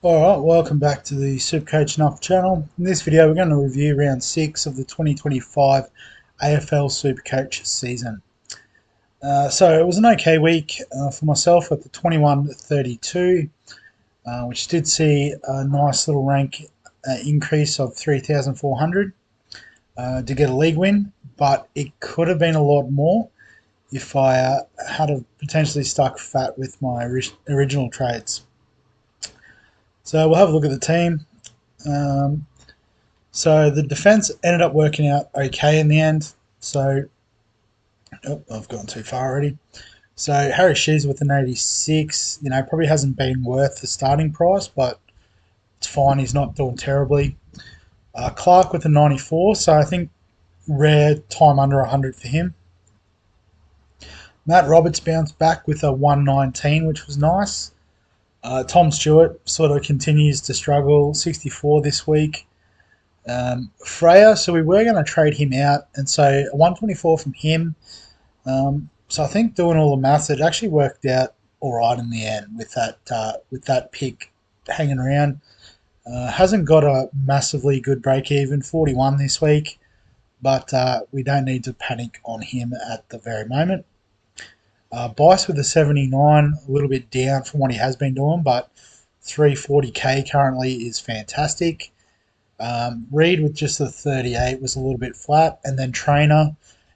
Alright, welcome back to the Supercoach Enough channel. In this video we're going to review round 6 of the 2025 AFL Supercoach season. So it was an okay week for myself at the 21-32, which did see a nice little rank increase of 3,400 to get a league win, but it could have been a lot more if I had have potentially stuck fat with my original trades. So we'll have a look at the team. So the defence ended up working out okay in the end. So, I've gone too far already. So Harry Shees with an 86, probably hasn't been worth the starting price, but it's fine. He's not doing terribly. Clark with a 94, so I think rare time under 100 for him. Matt Roberts bounced back with a 119, which was nice. Tom Stewart sort of continues to struggle, 64 this week. Freya, so we were going to trade him out, and so a 124 from him. So I think doing all the maths, it actually worked out all right in the end with that pick hanging around. Hasn't got a massively good break even, 41 this week, but we don't need to panic on him at the very moment. Bice with a 79, a little bit down from what he has been doing, but 340k currently is fantastic. Reed with just a 38 was a little bit flat, and then Trainer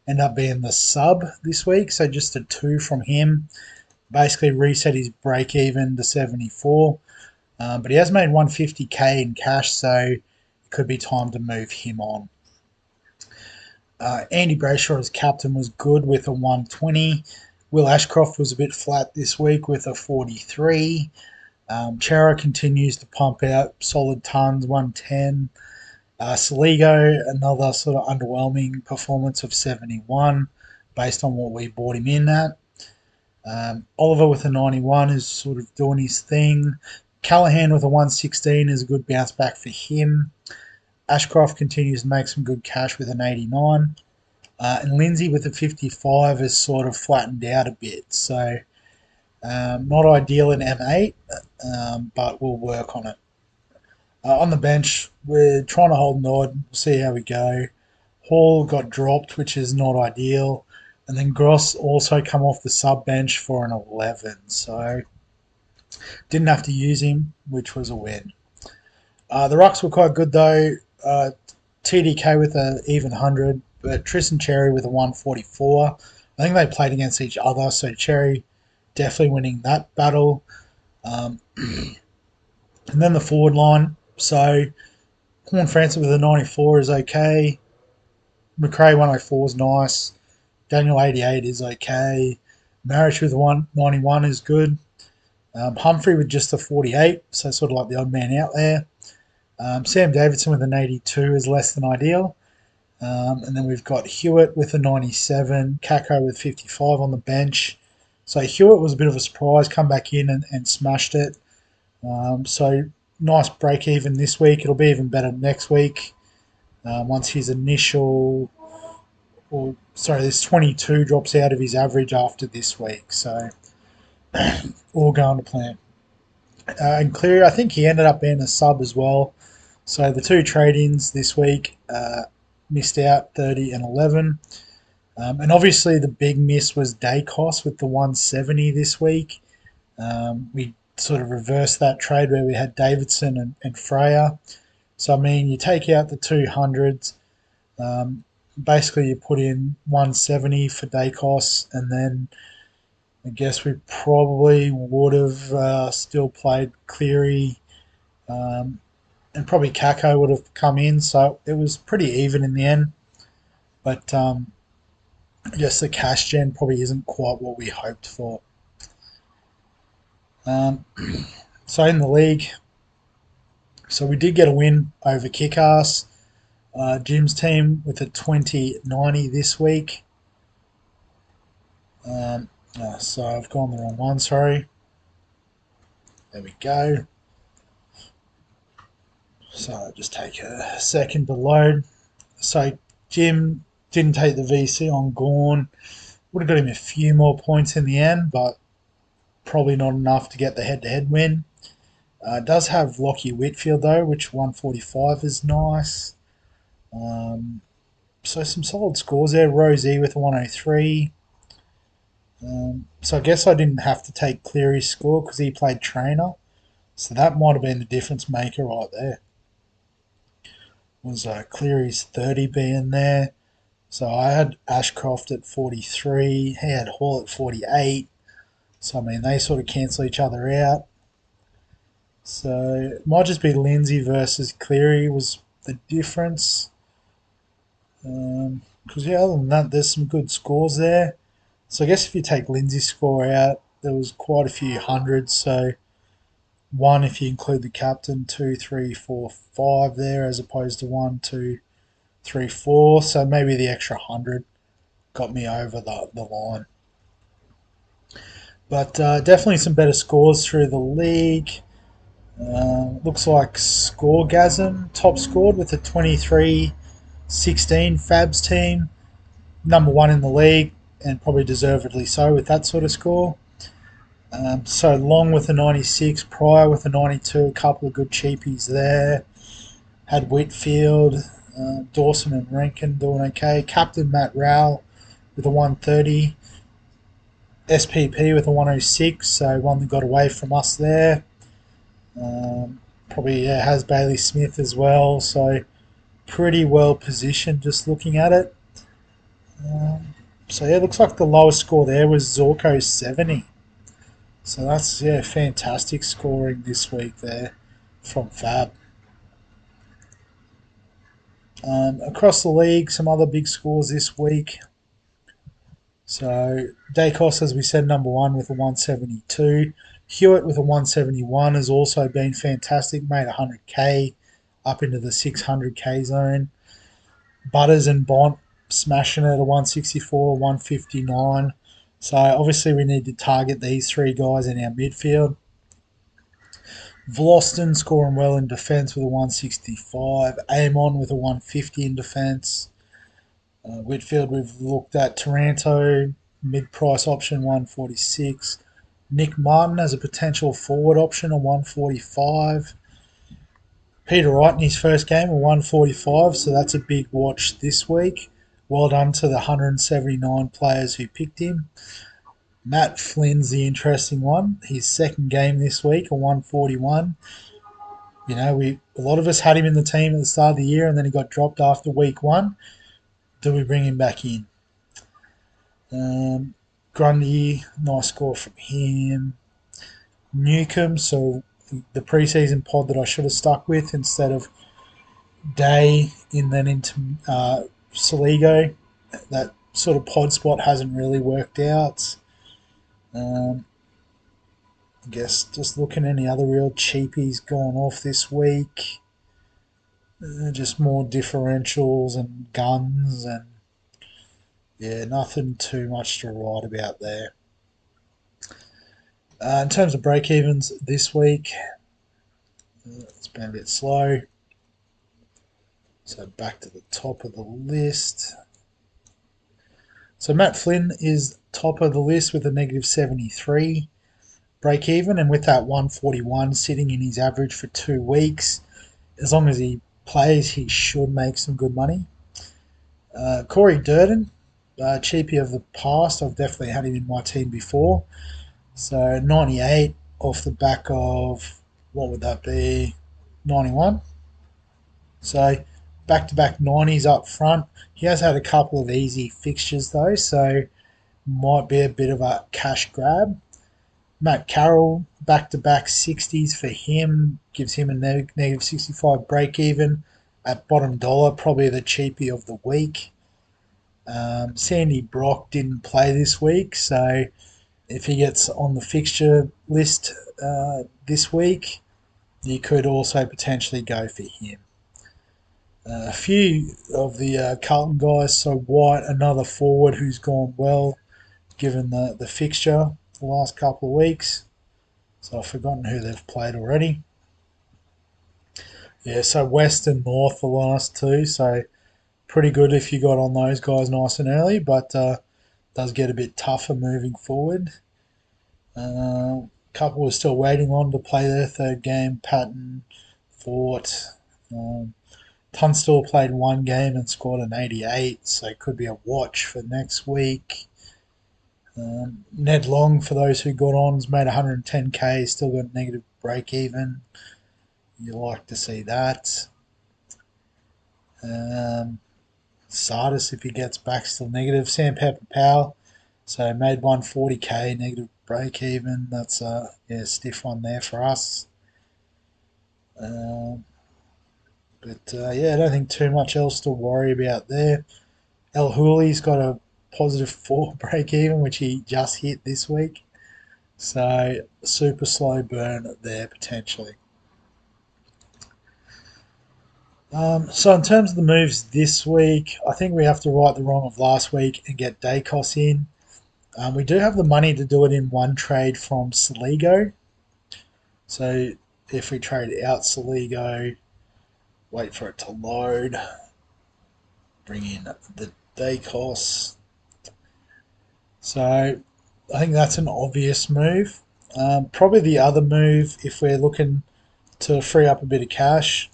ended up being the sub this week, so just a 2 from him. Basically reset his break even to 74, but he has made 150k in cash, so it could be time to move him on. Andy Brayshaw as captain was good with a 120. Will Ashcroft was a bit flat this week with a 43. Chera continues to pump out solid tons, 110. Saligo, another sort of underwhelming performance of 71 based on what we bought him in at. Oliver with a 91 is sort of doing his thing. Callahan with a 116 is a good bounce back for him. Ashcroft continues to make some good cash with an 89. And Lindsay with a 55 has sort of flattened out a bit. So not ideal in M8, but we'll work on it. On the bench, we're trying to hold Nod. We'll see how we go. Hall got dropped, which is not ideal. And then Gross also come off the sub bench for an 11. So didn't have to use him, which was a win. The rucks were quite good though. TDK with an even 100. But Tristan Cherry with a 144. I think they played against each other, so Cherry definitely winning that battle. And then the forward line. So Horn Francis with a 94 is okay. McRae 104 is nice. Daniel 88 is okay. Marriage with 191 is good. Humphrey with just a 48, so sort of like the odd man out there. Sam Davidson with an 82 is less than ideal. And then we've got Hewitt with a 97, Kako with 55 on the bench. So Hewitt was a bit of a surprise, come back in and smashed it. So nice break even this week. It'll be even better next week once his this 22 drops out of his average after this week. So all going to plan. And Cleary, I think he ended up being a sub as well. So the two trade-ins this week missed out, 30 and 11. And obviously the big miss was Dacos with the 170 this week. We sort of reversed that trade where we had Davidson and Freya. So, I mean, you take out the 200s. Basically, you put in 170 for Dacos, and then I guess we probably would have still played Cleary, and probably Kako would have come in. So it was pretty even in the end. But I guess the cash gen probably isn't quite what we hoped for. So in the league, so we did get a win over Kickass. Jim's team with a 20-90 this week. So I've gone the wrong one, sorry. There we go. So I'll just take a second to load. So Jim Didn't take the VC on Gorn. Would have got him a few more points in the end, but probably not enough to get the head-to-head win. Does have Lockie Whitfield though, which 145 is nice. So some solid scores there. Rosie with a 103. So I guess I didn't have to take Cleary's score because he played trainer. So that might have been the difference maker right there. Was Cleary's 30 being there. So I had Ashcroft at 43. He had Hall at 48. So I mean they sort of cancel each other out. So it might just be Lindsay versus Cleary was the difference. Because yeah, other than that, there's some good scores there. So I guess if you take Lindsay's score out, there was quite a few hundreds. So one, if you include the captain, two, three, four, five there, as opposed to one, two, three, four. So maybe the extra 100 got me over the line. But definitely some better scores through the league. Looks like Scoregasm top scored with a 23-16 Fabs team. Number one in the league, and probably deservedly so with that sort of score. So Long with a 96, Pryor with a 92, a couple of good cheapies there. Had Whitfield, Dawson and Rankin doing okay. Captain Matt Rowell with a 130. SPP with a 106, so one that got away from us there. Probably has Bailey Smith as well, so pretty well positioned just looking at it. So yeah, it looks like the lowest score there was Zorko 70. So that's fantastic scoring this week there from Fab. Across the league, some other big scores this week. So Dacos, as we said, number one with a 172. Hewitt with a 171 has also been fantastic, made 100k up into the 600k zone. Butters and Bont smashing it at a 164, 159. So obviously we need to target these three guys in our midfield. Vloston scoring well in defence with a 165. Amon with a 150 in defence. Whitfield we've looked at. Taranto, mid-price option 146. Nick Martin as a potential forward option on 145. Peter Wright in his first game, a 145, so that's a big watch this week. Well done to the 179 players who picked him. Matt Flynn's the interesting one. His second game this week, a 141. You know, a lot of us had him in the team at the start of the year, and then he got dropped after week one. Do we bring him back in? Grundy, nice score from him. Newcomb, so the preseason pod that I should have stuck with instead of Day and then into Saligo. That sort of pod spot hasn't really worked out. I guess just looking at any other real cheapies going off this week. Just more differentials and guns and nothing too much to write about there. In terms of break-evens this week, it's been a bit slow. So back to the top of the list. So Matt Flynn is top of the list with a negative 73 break-even, and with that 141 sitting in his average for 2 weeks, as long as he plays, he should make some good money. Corey Durden, cheapie of the past. I've definitely had him in my team before. So 98 off the back of, what would that be, 91. So back-to-back 90s up front. He has had a couple of easy fixtures though, so might be a bit of a cash grab. Matt Carroll, back-to-back 60s for him, gives him a negative 65 break-even. At bottom dollar, probably the cheapie of the week. Sandy Brock didn't play this week, so if he gets on the fixture list this week, you could also potentially go for him. A few of the Carlton guys, so White, another forward who's gone well given the fixture the last couple of weeks. So I've forgotten who they've played already. Yeah, so West and North the last two, so pretty good if you got on those guys nice and early, but does get a bit tougher moving forward. Couple are still waiting on to play their third game. Patton, Fort. Um, Tunstall played one game and scored an 88, so it could be a watch for next week. Ned Long, for those who got on, has made 110k, still got negative break even. You like to see that. Sardis, if he gets back, still negative. Sandpaper Powell, so made 140k, negative break even. That's a stiff one there for us. I don't think too much else to worry about there. El Hooley's got a positive 4 break even, which he just hit this week. So super slow burn there potentially. So in terms of the moves this week, I think we have to right the wrong of last week and get Dacos in. We do have the money to do it in one trade from Saligo. So if we trade out Saligo, wait for it to load, bring in the Dacos. So I think that's an obvious move. Probably the other move, if we're looking to free up a bit of cash,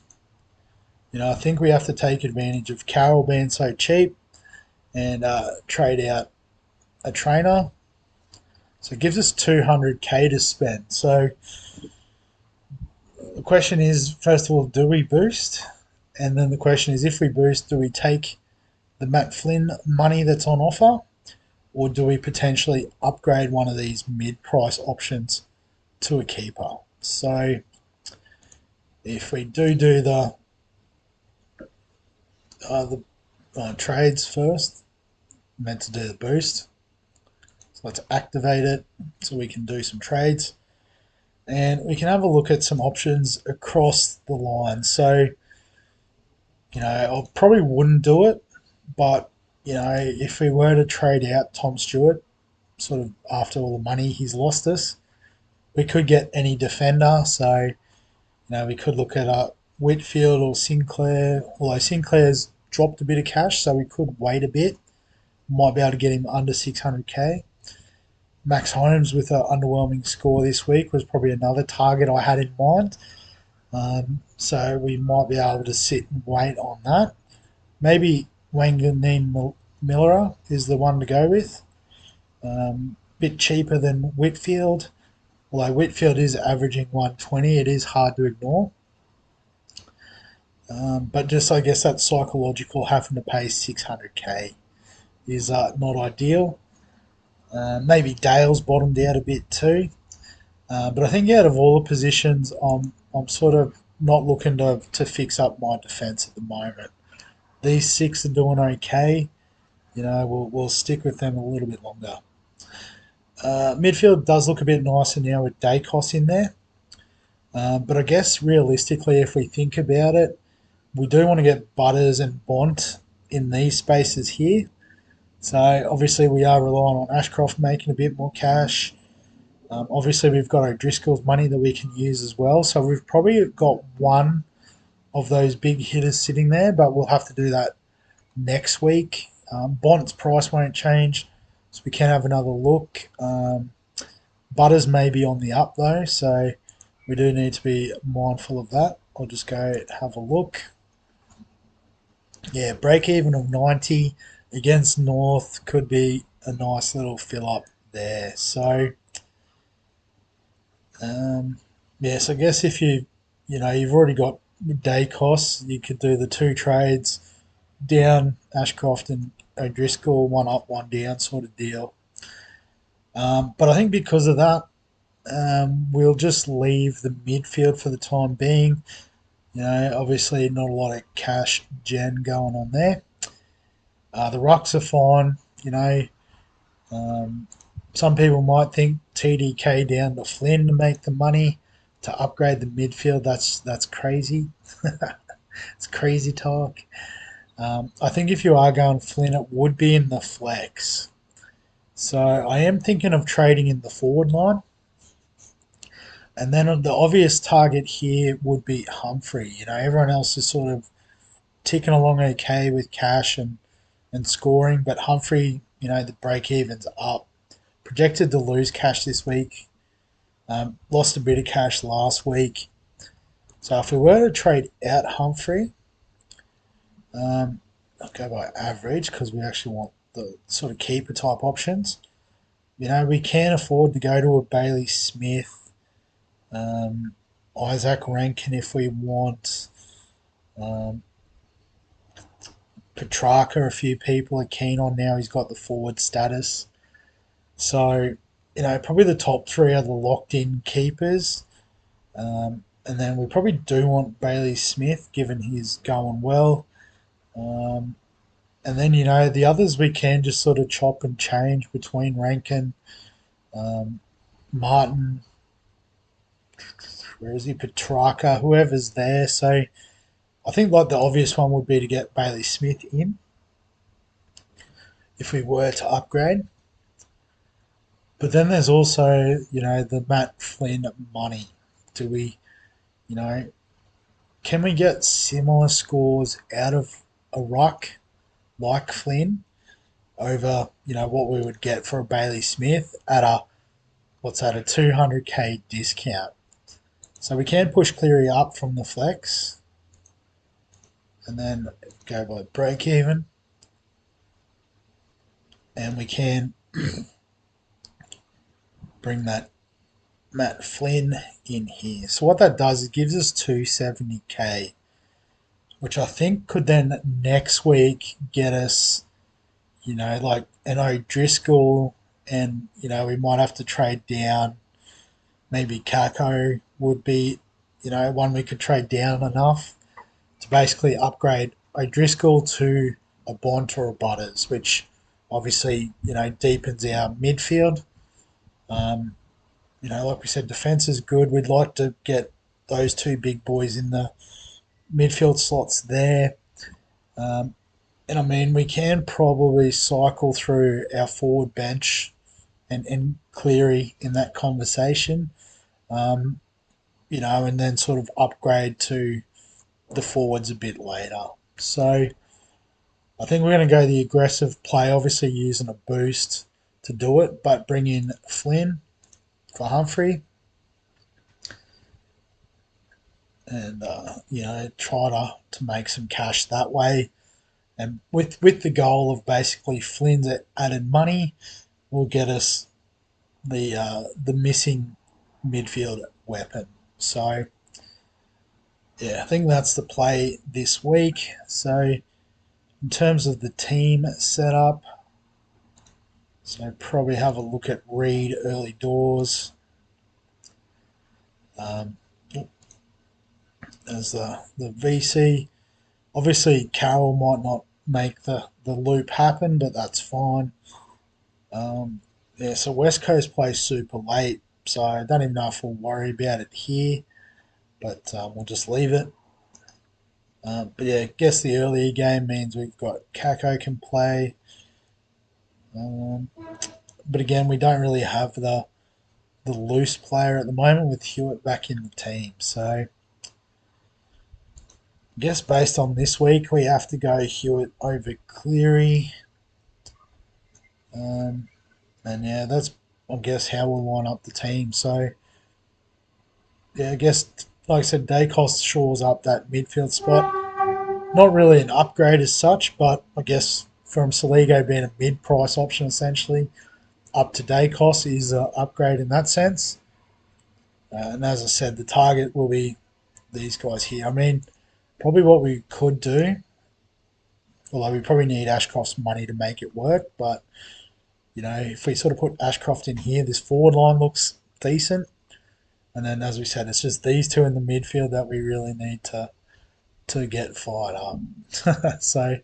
I think we have to take advantage of Carroll being so cheap and trade out a trainer. So it gives us 200k to spend. So the question is, first of all, do we boost? And then the question is, if we boost, do we take the Matt Flynn money that's on offer? Or do we potentially upgrade one of these mid-price options to a keeper? So if we do the trades first, meant to do the boost. So let's activate it so we can do some trades. And we can have a look at some options across the line. So, I probably wouldn't do it, but, if we were to trade out Tom Stewart, sort of after all the money he's lost us, we could get any defender. So, we could look at Whitfield or Sinclair, although Sinclair's dropped a bit of cash, so we could wait a bit. Might be able to get him under 600k. Max Holmes with an underwhelming score this week was probably another target I had in mind. So we might be able to sit and wait on that. Maybe Wanganeen Miller is the one to go with. Bit cheaper than Whitfield. Although Whitfield is averaging 120, it is hard to ignore. But just, I guess, that psychological having to pay 600k is not ideal. Maybe Dale's bottomed out a bit too. But I think out of all the positions, I'm sort of not looking to fix up my defence at the moment. These 6 are doing okay. We'll stick with them a little bit longer. Midfield does look a bit nicer now with Dacos in there. But I guess realistically, if we think about it, we do want to get Butters and Bont in these spaces here. So obviously we are relying on Ashcroft making a bit more cash. Obviously we've got O'Driscoll's money that we can use as well. So we've probably got one of those big hitters sitting there, but we'll have to do that next week. Bont's price won't change, so we can have another look. Butters may be on the up though, so we do need to be mindful of that. I'll just go have a look. Yeah, break even of 90 against North could be a nice little fill up there. So, so I guess if you've already got day costs, you could do the 2 trades down Ashcroft and O'Driscoll, one up, one down sort of deal. But I think because of that, we'll just leave the midfield for the time being. Obviously not a lot of cash gen going on there. The rucks are fine. Some people might think TDK down to Flynn to make the money to upgrade the midfield. That's crazy. It's crazy talk. I think if you are going Flynn, it would be in the flex. So I am thinking of trading in the forward line. And then the obvious target here would be Humphrey. Everyone else is sort of ticking along okay with cash and scoring, but Humphrey, the break even's up. Projected to lose cash this week. Lost a bit of cash last week. So if we were to trade out Humphrey, I'll go by average because we actually want the sort of keeper type options. We can afford to go to a Bailey Smith, Isaac Rankin if we want. Um, Petrarca, a few people are keen on now. He's got the forward status. So, probably the top three are the locked in keepers. And then we probably do want Bailey Smith, given he's going well. And then, the others we can just sort of chop and change between Rankin, Martin, where is he, Petrarca, whoever's there. So I think like the obvious one would be to get Bailey Smith in if we were to upgrade. But then there's also, the Matt Flynn money. Do we, can we get similar scores out of a ruck like Flynn over, what we would get for a Bailey Smith at a 200k discount. So we can push Cleary up from the flex and then go by break even. And we can bring that Matt Flynn in here. So what that does is it gives us 270k, which I think could then next week get us, like an O'Driscoll, and we might have to trade down. Maybe Kako would be, one we could trade down enough to basically upgrade O'Driscoll to a Bont or a Butters, which obviously, deepens our midfield. Like we said, defence is good. We'd like to get those two big boys in the midfield slots there. And I mean, we can probably cycle through our forward bench and Cleary in that conversation, and then sort of upgrade to the forwards a bit later. So I think we're going to go the aggressive play, obviously using a boost to do it, but bring in Flynn for Humphrey and, try to make some cash that way. And with the goal of basically Flynn's added money will get us the missing midfield weapon. So, yeah, I think that's the play this week. So, in terms of the team setup, so probably have a look at Reed early doors. As the VC. Obviously, Carroll might not make the loop happen, but that's fine. So West Coast plays super late, so I don't even know if we'll worry about it here, but we'll just leave it. But yeah, I guess the earlier game means we've got Kako can play. But again, we don't really have the loose player at the moment with Hewitt back in the team. So I guess based on this week, we have to go Hewitt over Cleary. And yeah, that's, I guess, how we'll line up the team. So yeah, I guess, like I said, Dacos shores up that midfield spot. Not really an upgrade as such, but I guess from Saligo being a mid-price option essentially, up to Dacos is an upgrade in that sense. And as I said, the target will be these guys here. I mean, probably what we could do, although we probably need Ashcroft's money to make it work, but, if we sort of put Ashcroft in here, this forward line looks decent. And then, as we said, it's just these two in the midfield that we really need to get fired up. So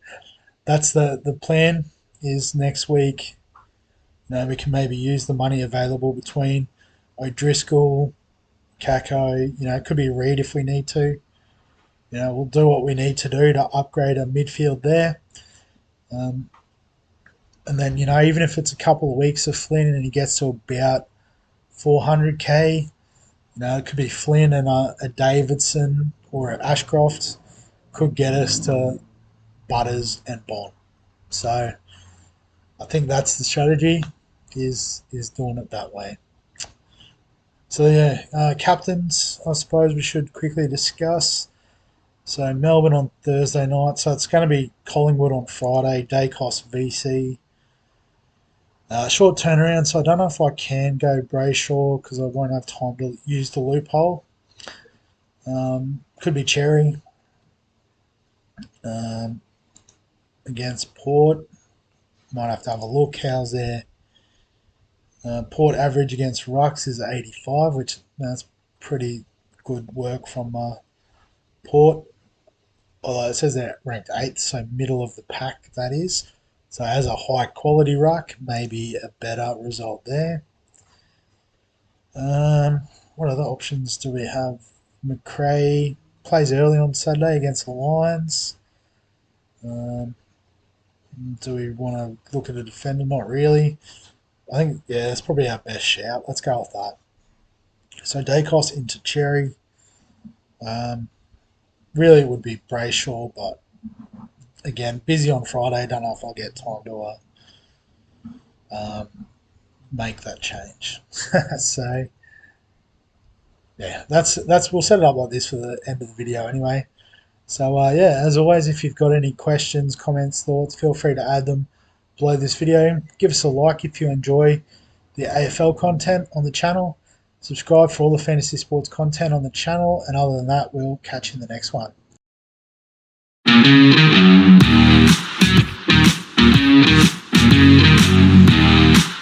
that's the plan is next week. We can maybe use the money available between O'Driscoll, Kako, it could be Reed if we need to. We'll do what we need to do to upgrade a midfield there. And then, even if it's a couple of weeks of Flynn and he gets to about 400k, it could be Flynn and a Davidson or an Ashcroft could get us to Butters, and Bond. So I think that's the strategy, is doing it that way. So yeah, captains, I suppose we should quickly discuss. So Melbourne on Thursday night. So it's going to be Collingwood on Friday. Dacos VC. Short turnaround, so I don't know if I can go Brayshaw because I won't have time to use the loophole. Could be Cherry um, against Port. Might have to have a look. How's their Port average against Rucks is 85, which that's pretty good work from Port. Although it says they're ranked 8th, so middle of the pack, that is. So as a high quality ruck, maybe a better result there. What other options do we have? McRae plays early on Saturday against the Lions. Um, do we want to look at a defender? Not really. I think, yeah, that's probably our best shout. Let's go with that. So Dacos into Cherry. Really, it would be Brayshaw, but again, busy on Friday. Don't know if I'll get time to make that change. So yeah, that's we'll set it up like this for the end of the video anyway. So yeah, as always, if you've got any questions, comments, thoughts, feel free to add them below this video. Give us a like if you enjoy the AFL content on the channel. Subscribe for all the fantasy sports content on the channel. And other than that, we'll catch you in the next one.